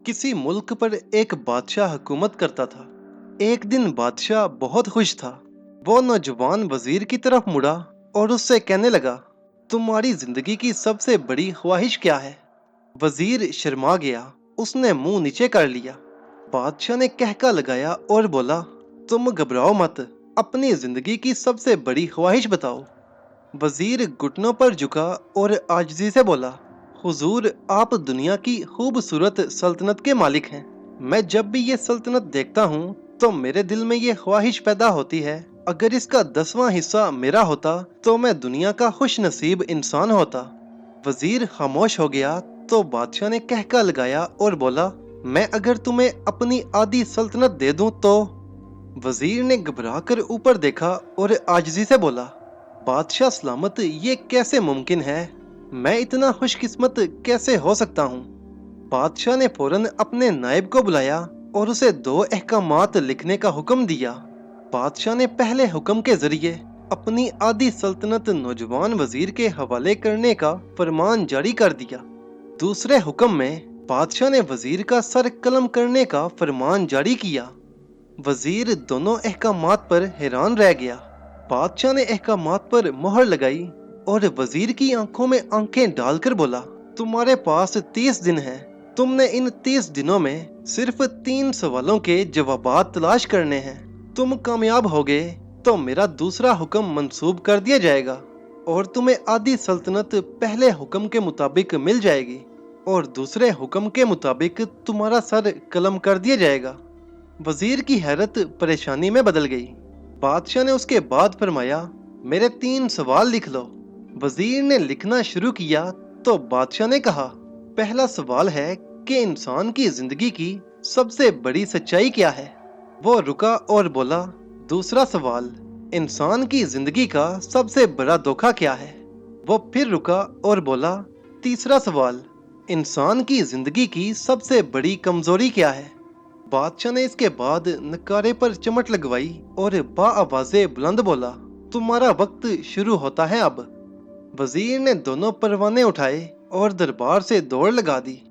किसी मुल्क पर एक बादशाह हुकूमत करता था। एक दिन बादशाह बहुत खुश था। वो नौजवान वजीर की तरफ मुड़ा और उससे कहने लगा, तुम्हारी जिंदगी की सबसे बड़ी ख्वाहिश क्या है? वजीर शर्मा गया। उसने मुंह नीचे कर लिया। बादशाह ने कहका लगाया और बोला, तुम घबराओ मत, अपनी जिंदगी की सबसे बड़ी ख्वाहिश बताओ। वजीर घुटनों पर झुका और आजिज़ी से बोला, हुजूर, आप दुनिया की खूबसूरत सल्तनत के मालिक हैं। मैं जब भी ये सल्तनत देखता हूँ तो मेरे दिल में ये ख्वाहिश पैदा होती है, अगर इसका 10वां हिस्सा मेरा होता तो मैं दुनिया का खुश नसीब इंसान होता। वजीर खामोश हो गया तो बादशाह ने कहका लगाया और बोला, मैं अगर तुम्हें अपनी आधी सल्तनत दे दूं तो? वजीर ने घबरा कर ऊपर देखा और आजिज़ी से बोला, बादशाह सलामत, ये कैसे मुमकिन है? मैं इतना खुशकिस्मत कैसे हो सकता हूँ? बादशाह ने फौरन अपने नायब को बुलाया और उसे 2 अहकामात लिखने का हुक्म दिया। बादशाह ने पहले हुक्म के जरिए अपनी आधी सल्तनत नौजवान वजीर के हवाले करने का फरमान जारी कर दिया। दूसरे हुक्म में बादशाह ने वजीर का सर कलम करने का फरमान जारी किया। वजीर दोनों अहकामात पर हैरान रह गया। बादशाह ने अहकामात पर मोहर लगाई और वजीर की आंखों में आंखें डालकर बोला, तुम्हारे पास 30 दिन हैं। तुमने इन 30 दिनों में सिर्फ 3 सवालों के जवाबात तलाश करने हैं। तुम कामयाब हो गए तो मेरा दूसरा हुक्म मंसूब कर दिया जाएगा और तुम्हें आधी सल्तनत पहले हुक्म के मुताबिक मिल जाएगी और दूसरे हुक्म के मुताबिक तुम्हारा सर कलम कर दिया जाएगा। वजीर की हैरत परेशानी में बदल गई। बादशाह ने उसके बाद फरमाया, मेरे 3 सवाल लिख लो। वजीर ने लिखना शुरू किया तो बादशाह ने कहा, पहला सवाल है कि इंसान की जिंदगी की सबसे बड़ी सच्चाई क्या है? वो रुका और बोला, दूसरा सवाल, इंसान की जिंदगी का सबसे बड़ा धोखा क्या है? वो फिर रुका और बोला, तीसरा सवाल, इंसान की जिंदगी की सबसे बड़ी कमजोरी क्या है? बादशाह ने इसके बाद नकारे पर चमट लगवाई और बाआवाज़े बुलंद बोला, तुम्हारा वक्त शुरू होता है अब। वजीर ने दोनों परवाने उठाए और दरबार से दौड़ लगा दी।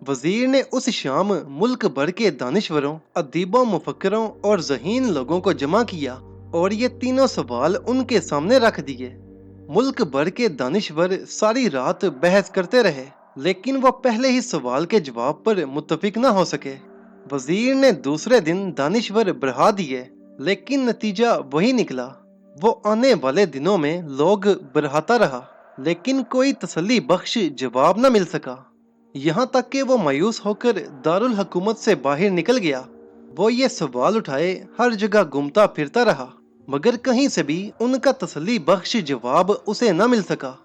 वजीर ने उस शाम मुल्क भर के दानिश्वरों, अदीबों, मुफक्करों और ज़हीन लोगों को जमा किया और ये तीनों सवाल उनके सामने रख दिए। मुल्क भर के दानिश्वर सारी रात बहस करते रहे, लेकिन वो पहले ही सवाल के जवाब पर मुत्तफिक न हो सके। वजीर ने दूसरे दिन दानिश्वर बढ़ा दिए, लेकिन नतीजा वही निकला। वो आने वाले दिनों में लोग बढ़ाता रहा, लेकिन कोई तसल्ली बख्श जवाब न मिल सका। यहाँ तक कि वो मायूस होकर दारुल हुकूमत से बाहर निकल गया। वो ये सवाल उठाए हर जगह घूमता फिरता रहा, मगर कहीं से भी उनका तसल्ली बख्श जवाब उसे न मिल सका।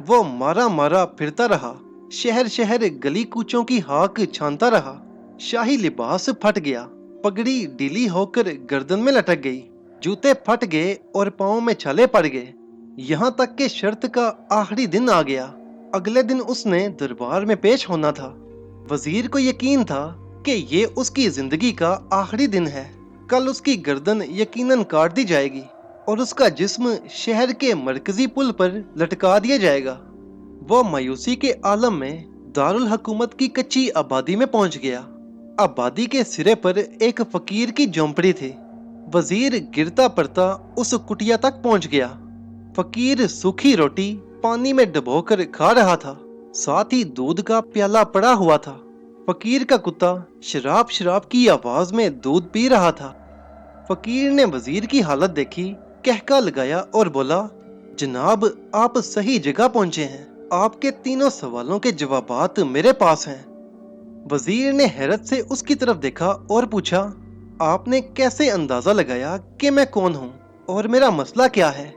वो मारा मारा फिरता रहा, शहर शहर गली कूचों की हाक छानता रहा। शाही लिबास फट गया, पगड़ी ढीली होकर गर्दन में लटक गई, जूते फट गए और पाँव में छाले पड़ गए। यहाँ तक कि शर्त का आखिरी दिन आ गया। अगले दिन उसने दरबार में पेश होना था। वजीर को यकीन था कि ये उसकी जिंदगी का आखिरी दिन है। कल उसकी गर्दन यकीनन काट दी जाएगी और उसका जिस्म शहर के मरकजी पुल पर लटका दिया जाएगा। वो मायूसी के आलम में दारुल हुकूमत की कच्ची आबादी में पहुंच गया। आबादी के सिरे पर एक फकीर की झोंपड़ी थी। वजीर गिरता पड़ता उस कुटिया तक पहुंच गया। फकीर सूखी रोटी पानी में डुबोकर खा रहा था, साथ ही दूध का प्याला पड़ा हुआ था। फकीर का कुत्ता शराब शराब की आवाज में दूध पी रहा था। फकीर ने वजीर की हालत देखी, कहका लगाया और बोला, जनाब, आप सही जगह पहुंचे हैं। आपके तीनों सवालों के जवाबात मेरे पास हैं। वजीर ने हैरत से उसकी तरफ देखा और पूछा, आपने कैसे अंदाजा लगाया कि मैं कौन हूँ और मेरा मसला क्या है?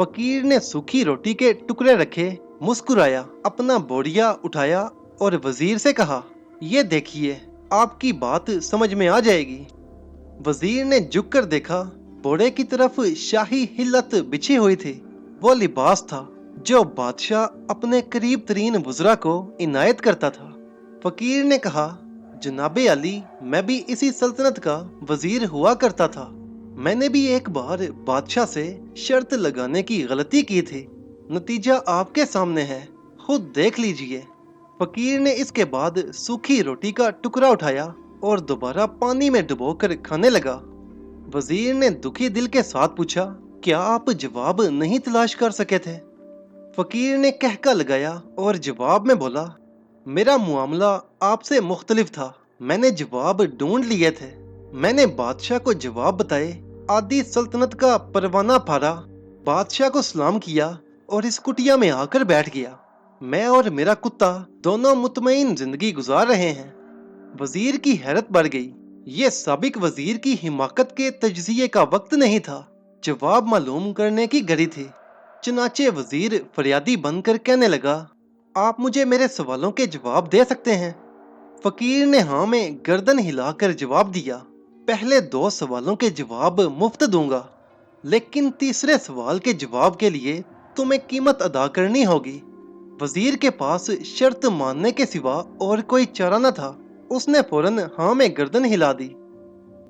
फकीर ने सूखी रोटी के टुकड़े रखे, मुस्कुराया, अपना बोरिया उठाया और वजीर से कहा, ये देखिए, आपकी बात समझ में आ जाएगी। वजीर ने झुककर देखा। बोरे की तरफ शाही हिल्लत बिछी हुई थी। वो लिबास था जो बादशाह अपने करीब तरीन वज़रा को इनायत करता था। फकीर ने कहा, जनाबे अली, मैं भी इसी सल्तनत का वजीर हुआ करता था। मैंने भी एक बार बादशाह से शर्त लगाने की गलती की थी। नतीजा आपके सामने है, खुद देख लीजिए। फकीर ने इसके बाद सूखी रोटी का टुकड़ा उठाया और दोबारा पानी में डुबोकर खाने लगा। वजीर ने दुखी दिल के साथ पूछा, क्या आप जवाब नहीं तलाश कर सके थे? फकीर ने कहका लगाया और जवाब में बोला, मेरा मामला आपसे मुख्तलिफ था। मैंने जवाब ढूंढ लिए थे। मैंने बादशाह को जवाब बताए, आदि सल्तनत का परवाना फाड़ा, बादशाह को सलाम किया और इस कुटिया में आकर बैठ गया। मैं और मेरा कुत्ता दोनों मुतमईन जिंदगी गुजार रहे हैं। वजीर की हैरत बढ़ गई। ये साबिक वजीर की हिमाकत के तजजिये का वक्त नहीं था, जवाब मालूम करने की घड़ी थी। चनाचे वजीर फरियादी बनकर कहने लगा, आप मुझे मेरे सवालों के जवाब दे सकते हैं? फकीर ने हाँ में गर्दन हिलाकर जवाब दिया, पहले 2 सवालों के जवाब मुफ्त दूंगा, लेकिन तीसरे सवाल के जवाब के लिए तुम्हें कीमत अदा करनी होगी। वजीर के पास शर्त मानने के सिवा और कोई चारा न था। उसने फौरन हाँ में गर्दन हिला दी।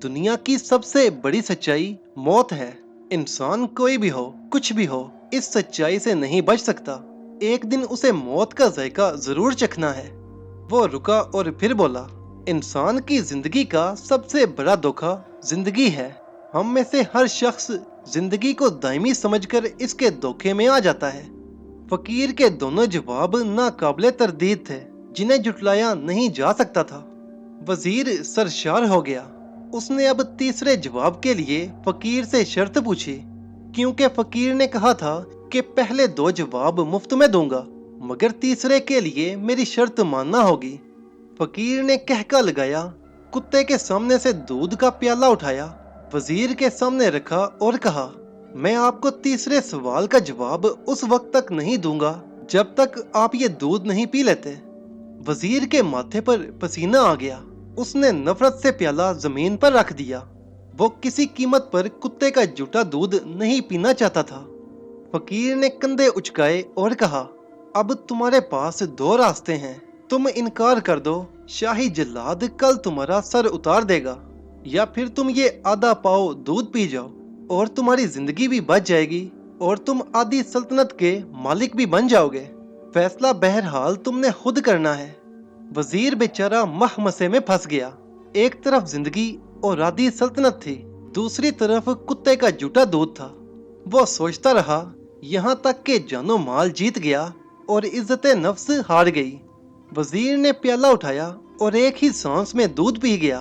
दुनिया की सबसे बड़ी सच्चाई मौत है। इंसान कोई भी हो, कुछ भी हो, इस सच्चाई से नहीं बच सकता। एक दिन उसे मौत का जायका जरूर चखना है। वो रुका और फिर बोला, इंसान की जिंदगी का सबसे बड़ा धोखा जिंदगी है। हम में से हर शख्स जिंदगी को दायमी समझकर इसके धोखे में आ जाता है। फकीर के दोनों जवाब नाकाबिले तरदीद थे, जिन्हें जुटलाया नहीं जा सकता था। वजीर सरशार हो गया। उसने अब तीसरे जवाब के लिए फकीर से शर्त पूछी, क्योंकि फकीर ने कहा था कि पहले 2 जवाब मुफ्त में दूंगा, मगर तीसरे के लिए मेरी शर्त मानना होगी। फकीर ने कहका लगाया, कुत्ते के सामने से दूध का प्याला उठाया, वजीर के सामने रखा और कहा, मैं आपको तीसरे सवाल का जवाब उस वक्त तक नहीं दूंगा जब तक आप ये दूध नहीं पी लेते। वजीर के माथे पर पसीना आ गया। उसने नफरत से प्याला जमीन पर रख दिया। वो किसी कीमत पर कुत्ते का जूठा दूध नहीं पीना चाहता था। फकीर ने कंधे उचकाए और कहा, अब तुम्हारे पास 2 रास्ते हैं। तुम इनकार कर दो, शाही जल्लाद कल तुम्हारा सर उतार देगा, या फिर तुम ये आधा पाव दूध पी जाओ और तुम्हारी जिंदगी भी बच जाएगी और तुम आदि सल्तनत के मालिक भी बन जाओगे। फैसला बहरहाल तुमने खुद करना है। वजीर बेचारा महमसे में फंस गया। एक तरफ जिंदगी और आदि सल्तनत थी, दूसरी तरफ कुत्ते का जूठा दूध था। वो सोचता रहा, यहाँ तक के जानो माल जीत गया और इज्जत नफ्स हार गई। वजीर ने प्याला उठाया और एक ही सांस में दूध पी गया।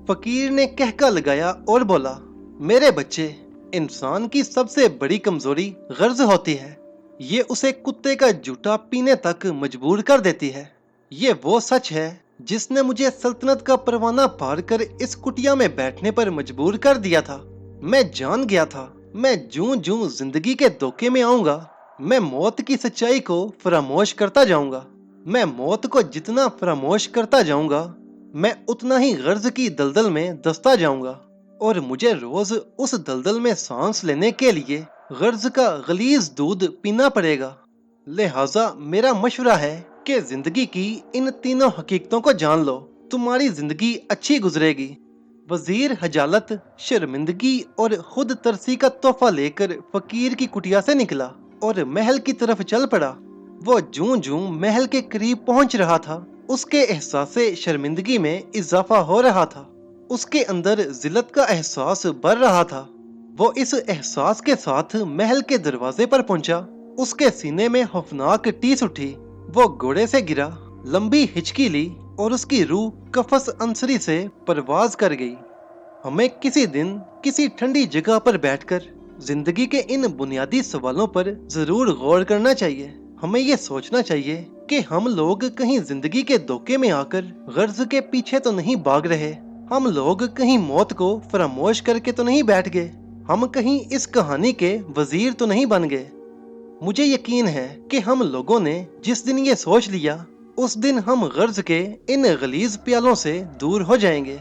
फकीर ने कहका लगाया और बोला, मेरे बच्चे, इंसान की सबसे बड़ी कमजोरी गर्ज होती है। ये उसे कुत्ते का जूठा पीने तक मजबूर कर देती है। ये वो सच है जिसने मुझे सल्तनत का परवाना पार कर इस कुटिया में बैठने पर मजबूर कर दिया था। मैं जान गया था, मैं जूं जूं जिंदगी के धोखे में आऊंगा, मैं मौत की सच्चाई को फरामोश करता जाऊंगा। मैं मौत को जितना फरामोश करता जाऊंगा, मैं उतना ही गर्ज की दलदल में दस्ता जाऊंगा, और मुझे रोज उस दलदल में सांस लेने के लिए गर्ज का गलीज दूध पीना पड़ेगा। लिहाजा मेरा मशवरा है कि जिंदगी की इन तीनों हकीकतों को जान लो, तुम्हारी जिंदगी अच्छी गुजरेगी। वजीर हजालत, शर्मिंदगी और खुद तरसी का तोहफा लेकर फकीर की कुटिया से निकला और महल की तरफ चल पड़ा। वो जूं जूं महल के करीब पहुंच रहा था, उसके एहसास शर्मिंदगी में इजाफा हो रहा था। उसके अंदर जिल्लत का एहसास बढ़ रहा था। वो इस एहसास के साथ महल के दरवाजे पर पहुंचा। उसके सीने में खौफनाक टीस उठी। वो घोड़े से गिरा, लंबी हिचकी ली और उसकी रूह कफस अंसरी से परवाज कर गई। हमें किसी दिन किसी ठंडी जगह पर बैठकर जिंदगी के इन बुनियादी सवालों पर जरूर गौर करना चाहिए। हमें ये सोचना चाहिए कि हम लोग कहीं जिंदगी के धोखे में आकर गर्ज के पीछे तो नहीं भाग रहे। हम लोग कहीं मौत को फरामोश करके तो नहीं बैठ गए। हम कहीं इस कहानी के वजीर तो नहीं बन गए। मुझे यकीन है कि हम लोगों ने जिस दिन ये सोच लिया, उस दिन हम गर्ज के इन गलीज प्यालों से दूर हो जाएंगे।